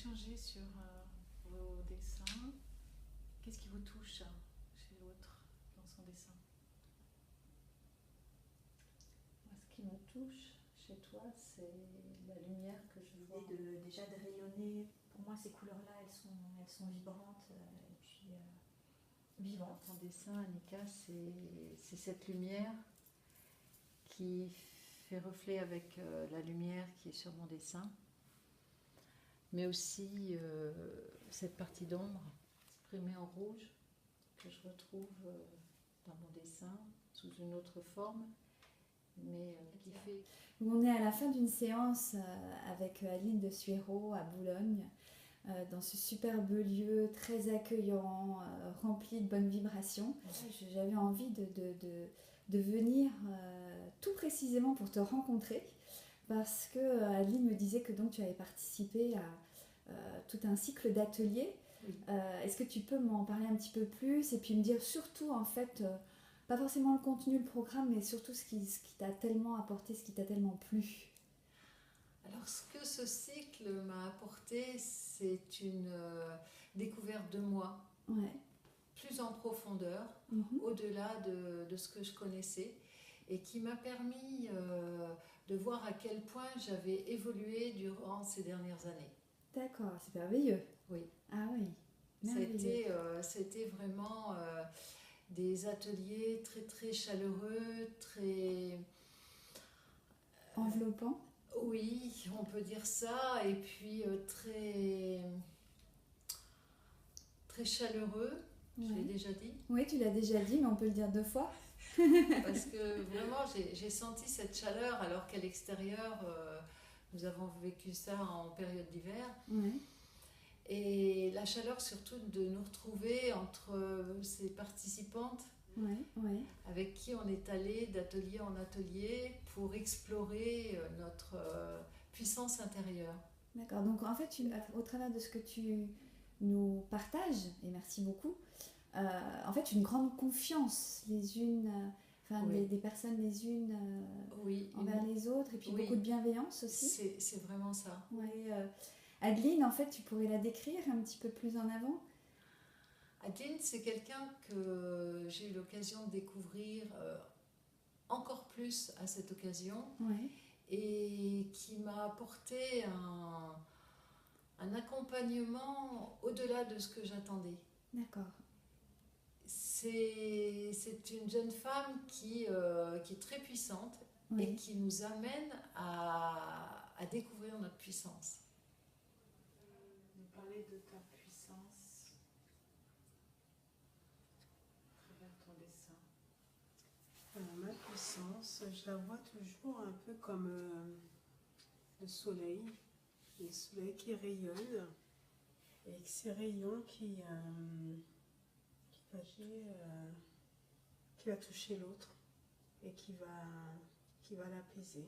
échanger sur vos dessins. Qu'est-ce qui vous touche chez l'autre dans son dessin? Moi, ce qui me touche chez toi, c'est la lumière que je vois. Déjà de rayonner, pour moi ces couleurs-là, elles sont vibrantes et puis vivantes. Dans ton dessin, Annika, c'est cette lumière qui fait reflet avec la lumière qui est sur mon dessin, mais aussi cette partie d'ombre exprimée en rouge que je retrouve dans mon dessin sous une autre forme, mais qui fait... On est à la fin d'une séance avec Adeline de Suero à Boulogne, dans ce superbe lieu très accueillant, rempli de bonnes vibrations. J'avais envie de venir tout précisément pour te rencontrer, parce que Adeline me disait que donc tu avais participé à tout un cycle d'ateliers. Oui. Est-ce que tu peux m'en parler un petit peu plus et puis me dire surtout en fait, pas forcément le contenu, le programme, mais surtout ce qui t'a tellement apporté, ce qui t'a tellement plu? Alors, ce que ce cycle m'a apporté, c'est une découverte de moi, Ouais. plus en profondeur, au-delà de ce que je connaissais, et qui m'a permis de voir à quel point j'avais évolué durant ces dernières années. D'accord, c'est merveilleux. Oui. Ah oui, merveilleux. C'était vraiment des ateliers très très chaleureux, très... Enveloppant. Oui, on peut dire ça, et puis très chaleureux, je l'ai déjà dit. Oui, tu l'as déjà dit, mais on peut le dire 2 fois. Parce que vraiment, j'ai senti cette chaleur, alors qu'à l'extérieur, nous avons vécu ça en période d'hiver. Ouais. Et la chaleur surtout de nous retrouver entre ces participantes avec qui on est allé d'atelier en atelier pour explorer notre puissance intérieure. D'accord, donc en fait, au travers de ce que tu nous partages, et merci beaucoup, en fait, une grande confiance les unes, Oui. des personnes les unes Oui, envers les autres, et puis oui. beaucoup de bienveillance aussi. C'est vraiment ça. Ouais, Adeline, en fait, tu pourrais la décrire un petit peu plus en avant? Adeline, c'est quelqu'un que j'ai eu l'occasion de découvrir encore plus à cette occasion, Ouais. et qui m'a apporté un accompagnement au-delà de ce que j'attendais. D'accord. C'est une jeune femme qui est très puissante et qui nous amène à découvrir notre puissance. Nous parler de ta puissance à travers ton dessin. Alors, ma puissance, je la vois toujours un peu comme le soleil qui rayonne, et avec ces rayons qui va toucher l'autre et qui va l'apaiser.